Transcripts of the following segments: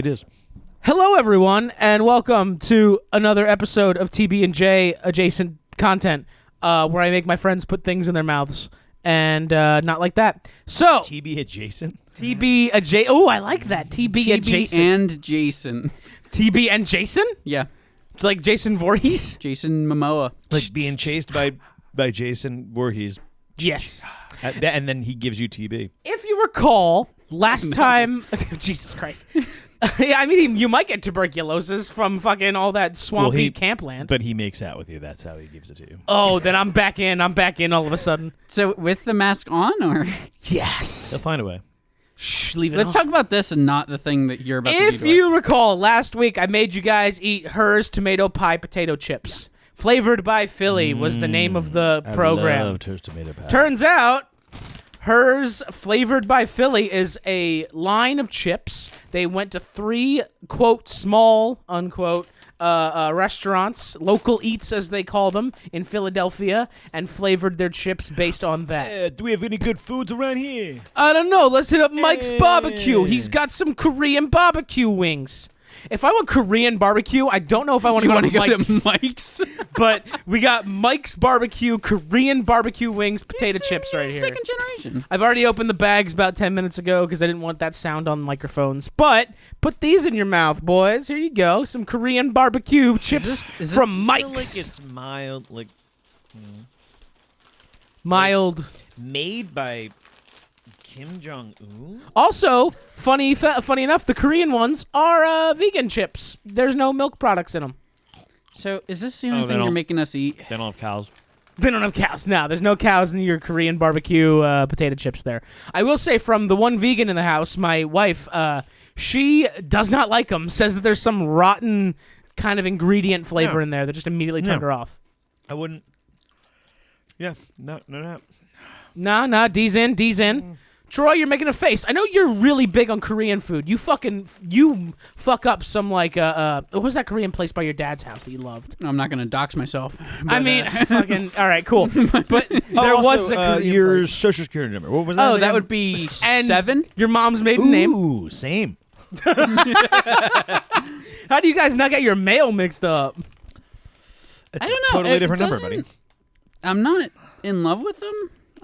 It is. Hello, everyone, and welcome to another episode of TB&J adjacent content, where I make my friends put things in their mouths, and not like that. So, TB adjacent? TB&J. Oh, I like that. TB adjacent. and Jason. TB and Jason? Yeah, It's like Jason Voorhees? Jason Momoa. Like being chased by Jason Voorhees. Yes. And then he gives you TB. If you recall, last time... Jesus Christ. Yeah, I mean, you might get tuberculosis from fucking all that swampy campland. But he makes out with you. That's how he gives it to you. Oh, then I'm back in. I'm back in all of a sudden. So with the mask on, or Yes. He'll find a way. Shh, leave it let's on. talk about this and not the thing that you're about to do. If you recall, last week I made you guys eat Herr's tomato pie potato chips. Flavored by Philly was the name of the program. I loved Her's tomato pie. Turns out, Herr's Flavored by Philly is a line of chips. They went to 3, quote, small, unquote, restaurants, local eats as they call them, in Philadelphia, and flavored their chips based on that. Do we have any good foods around here? I don't know. Let's hit up Mike's Barbecue. He's got some Korean barbecue wings. If I want Korean barbecue, I don't know if I want to go to Mike's. Mike's? But we got Mike's Barbecue, Korean barbecue wings, potato chips right here. Second generation. I've already opened the bags about 10 minutes ago because I didn't want that sound on microphones. But put these in your mouth, boys. Here you go. Some Korean barbecue chips from Mike's. Like it's mild, like Mild. made by Kim Jong-un? Also, funny enough, the Korean ones are vegan chips. There's no milk products in them. So is this the only thing you're making us eat? They don't have cows. They don't have cows. No, there's no cows in your Korean barbecue potato chips there. I will say, from the one vegan in the house, my wife, she does not like them. Says that there's some rotten kind of ingredient flavor in there that just immediately turned her off. I wouldn't. Yeah, no. Nah, D's in. Troy, you're making a face. I know you're really big on Korean food. You fuck up some like what was that Korean place by your dad's house that you loved? I'm not going to dox myself. But, I mean, fucking all right, cool. But there was a Korean your place. social security number. What was that? Oh, again? that would be And 7? Your mom's maiden name. Ooh, same. How do you guys not get your mail mixed up? It's I don't a know. totally It different number, doesn't- buddy. I'm not in love with them.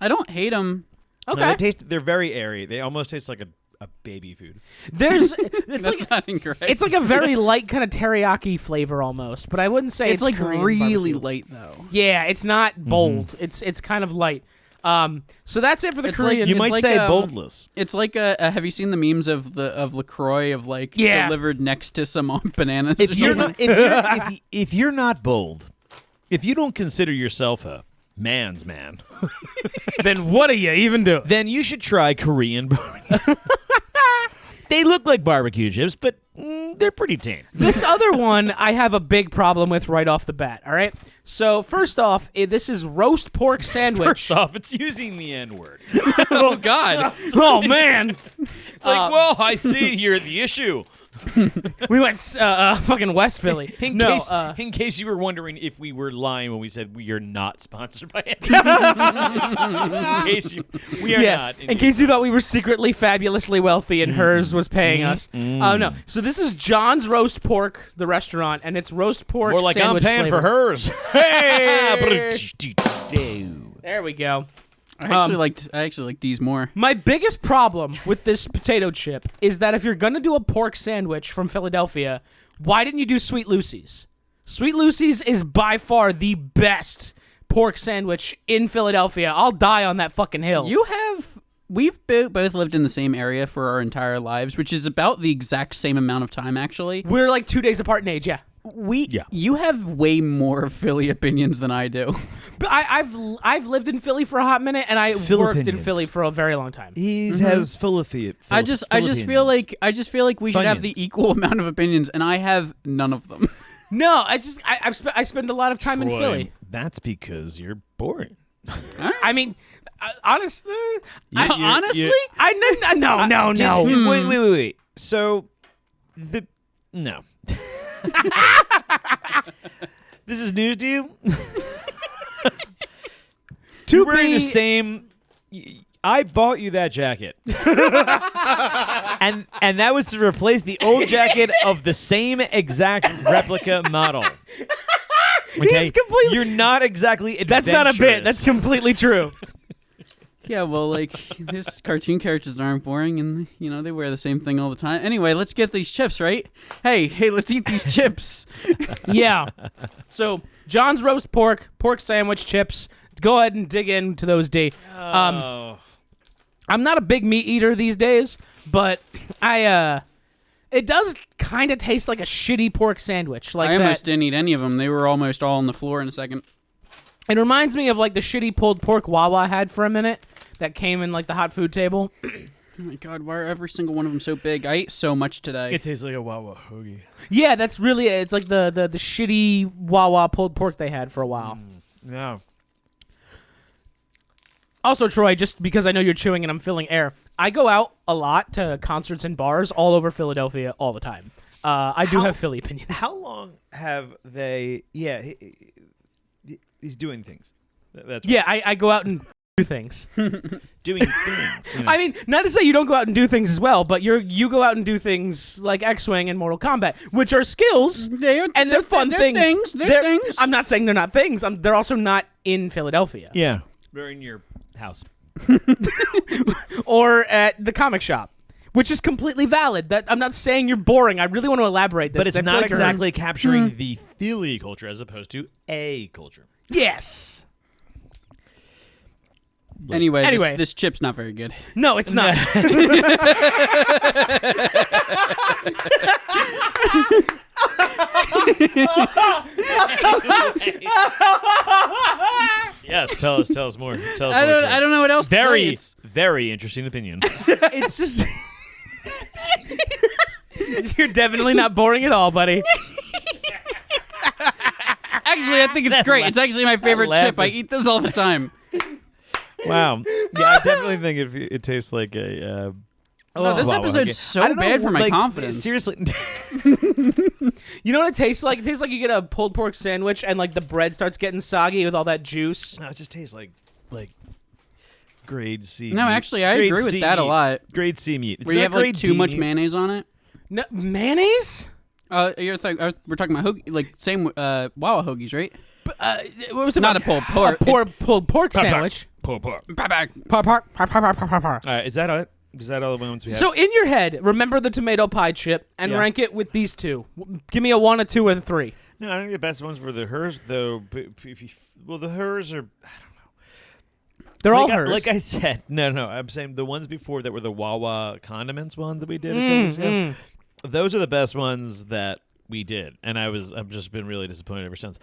I don't hate them. Okay. No, they're very airy. They almost taste like a baby food. It's That's like not incorrect. it's like a very light kind of teriyaki flavor almost, but I wouldn't say it's like Korean really barbecue. light though. Yeah, it's not bold. It's kind of light. So that's it for the It's like- Korean. You It's might like, say um, boldless. It's like have you seen the memes of LaCroix of like Yeah. delivered next to some bananas? If or you're something? not, if you're not bold, if you don't consider yourself a man's man, Then what are you even doing? then you should try Korean barbecue. They look like barbecue chips, but they're pretty tame. This other one I have a big problem with right off the bat. All right. So first off, this is roast pork sandwich. First off, it's using the N-word. Oh God! Oh man, It's like, well, I see you're the issue. we went fucking West Philly. In No, case, in case you were wondering if we were lying when we said we are not sponsored by it. We are not. In case you thought we were secretly fabulously wealthy and Her's was paying us. No. So this is John's Roast Pork, the restaurant, and it's roast pork More like I'm sandwich paying flavor. for hers. Hey! There we go. I actually like these more. My biggest problem with this potato chip is that if you're going to do a pork sandwich from Philadelphia, why didn't you do Sweet Lucy's? Sweet Lucy's is by far the best pork sandwich in Philadelphia. I'll die on that fucking hill. We've both lived in the same area for our entire lives, which is about the exact same amount of time, actually. We're like 2 days apart in age, yeah. You have way more Philly opinions than I do. But I've lived in Philly for a hot minute, and I worked in Philly for a very long time. He has I just feel like we should have the equal amount of opinions, and I have none of them. No, I spend a lot of time in Philly. That's because you're boring. I mean, honestly, Honestly? no. Wait. So, no. This is news to you? We're in the same. I bought you that jacket, and that was to replace the old jacket of the same exact replica model. Okay? He's completely. You're not exactly That's not a bit. adventurous. That's completely true. Yeah, well, like, these cartoon characters aren't boring, and, you know, they wear the same thing all the time. Anyway, let's get these chips, right? Hey, let's eat these chips. Yeah. So, John's roast pork sandwich, chips. Go ahead and dig into those, D. Oh. I'm not a big meat eater these days, but it does kind of taste like a shitty pork sandwich. Like I almost that. didn't eat any of them. They were almost all on the floor in a second. It reminds me of like the shitty pulled pork Wawa had for a minute that came in like the hot food table. Oh my god, why are every single one of them so big? I ate so much today. It tastes like a Wawa hoagie. Yeah, that's really it. It's like the shitty Wawa pulled pork they had for a while. No. Also, Troy, just because I know you're chewing and I'm filling air, I go out a lot to concerts and bars all over Philadelphia all the time. I do have Philly opinions. How long have they? Yeah, he's doing things. That's Yeah, I go out and do things. doing things. You know. I mean, not to say you don't go out and do things as well, but you go out and do things like X-Wing and Mortal Kombat, which are skills and they're fun things. They're things. I'm not saying they're not things. They're also not in Philadelphia yeah, they're in your house. or at the comic shop, which is completely valid. That I'm not saying you're boring. I really want to elaborate this. But it's I feel not like you're- exactly capturing the Philly culture as opposed to a culture. Yes. Anyway. This chip's not very good. No, it's not. Yes, tell us more. Tell us I more. don't know what else to Very, say. It's- very interesting opinion. It's just. You're definitely not boring at all, buddy. Actually, I think it's great. It's actually my favorite laugh chip. I is- eat this all the time. Wow. Yeah, I definitely think it tastes like a. No, this Wawa episode's hoagie. so I don't know, bad for my like, confidence. Seriously. You know what it tastes like? It tastes like you get a pulled pork sandwich and like the bread starts getting soggy with all that juice. No, it just tastes like grade C. No, meat. actually, I Grade agree with C that a meat. lot. Grade C meat. It's Where you not have like grade too D much meat. mayonnaise on it. No, mayonnaise? We're talking about hoagie, like same Wawa hoagies, right? What was it? Not a pulled pork. Pulled pork sandwich. Pull pork. Pork. All right, is that it? Is that all the ones we have? So in your head, remember the tomato pie chip and Yeah. rank it with these two. Give me a 1, a 2, or a 3. No, I think the best ones were the Hers, though. Well, the Hers are. They're all like hers. Like I said, no. I'm saying the ones before that were the Wawa condiments ones that we did a couple weeks ago. Those are the best ones that we did, and I've just been really disappointed ever since.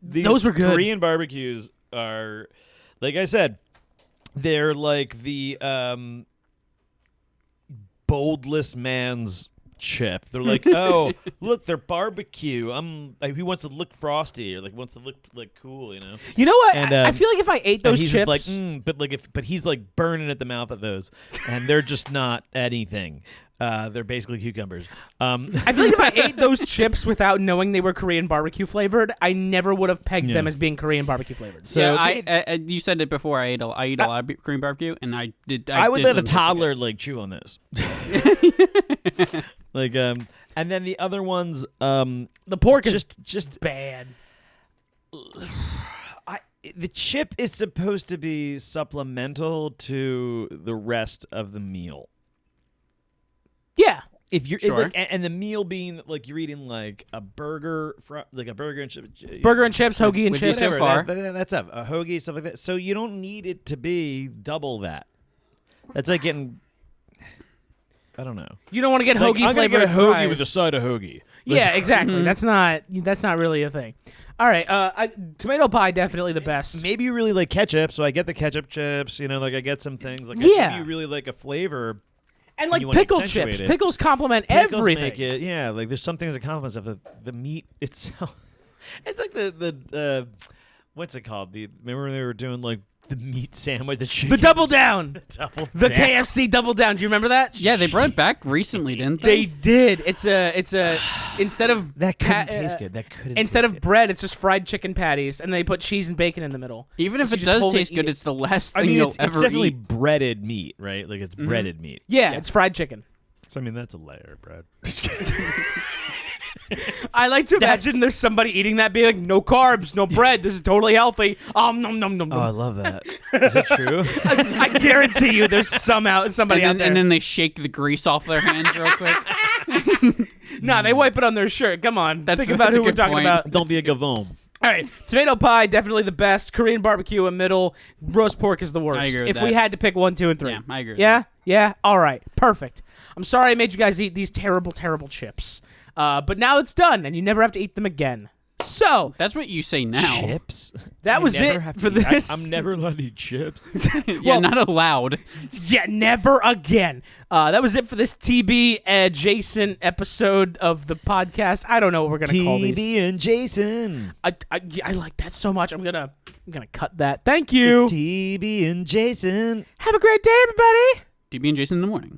These Those were good. Korean barbecues are, like I said, they're like the boldless man's chip. They're like, oh, look, they're barbecue. He wants to look frosty or like wants to look like cool, you know. You know what? And, I feel like if I ate And those he's chips, just like, but he's like burning at the mouth at those, and they're just not anything. They're basically cucumbers. I feel like if I ate those chips without knowing they were Korean barbecue flavored, I never would have pegged them as being Korean barbecue flavored. So yeah, I you said it before. I eat a lot of Korean barbecue, and I did. I would did let a some tasting toddler like chew on this. Like and then the other ones The pork is just bad. the chip is supposed to be supplemental to the rest of the meal. Yeah. If you're Sure. and the meal being like you're eating like a burger, like a burger and chip, Burger and chips, hoagie and With you chips. so whatever, far. that's up. A hoagie, stuff like that. So you don't need it to be double that. That's like getting. I don't know. You don't want to get Like, hoagie I'm gonna flavored get a hoagie fries. with a side of hoagie. Yeah, exactly. That's not really a thing. All right, tomato pie definitely the best. Maybe you really like ketchup, so I get the ketchup chips. You know, like I get some things. Like Yeah. maybe you really like a flavor. And like you wanna pickle accentuate chips. it. Pickles complement Pickles everything. make it, yeah. Like there's some things that complements of the meat itself. It's like the what's it called? Remember when they were doing like the meat sandwich, the chicken. The double down. The down. KFC double down. Do you remember that? Yeah, they brought it back recently, didn't They they? did. It's a instead of That couldn't pa- taste good. That couldn't. Instead taste of good. bread, it's just fried chicken patties, and they put cheese and bacon in the middle. Even if So it you just does hold it, taste eat good, it. it's the last I thing mean, you'll it's ever definitely eat. breaded meat, right? Like it's breaded meat. Yeah, Yeah. it's fried chicken. So I mean, that's a layer, Brad. I like to imagine there's somebody eating that, being like, "No carbs, no bread. This is totally healthy." Nom nom nom. Oh, I love that. Is that true? I guarantee you, there's somebody out there. And then they shake the grease off their hands real quick. Nah, they wipe it on their shirt. Come on, That's- think about that's a who we're good talking point. about. Don't be a gavone. All right, tomato pie definitely the best. Korean barbecue a middle. Roast pork is the worst. I agree with if we that. had to pick 1, 2, and 3. Yeah, I agree with Yeah, yeah. All right, perfect. I'm sorry I made you guys eat these terrible, terrible chips. But now it's done, and you never have to eat them again. So That's what you say now. Chips. that I was never it have to for eat- this. I'm never allowed to eat chips. Yeah, Well- not allowed. Yeah, never again. That was it for this TB adjacent episode of the podcast. I don't know what we're gonna call these. TB and Jason. I like that so much. I'm gonna cut that. Thank you. It's TB and Jason. Have a great day, everybody. DB and Jason in the morning.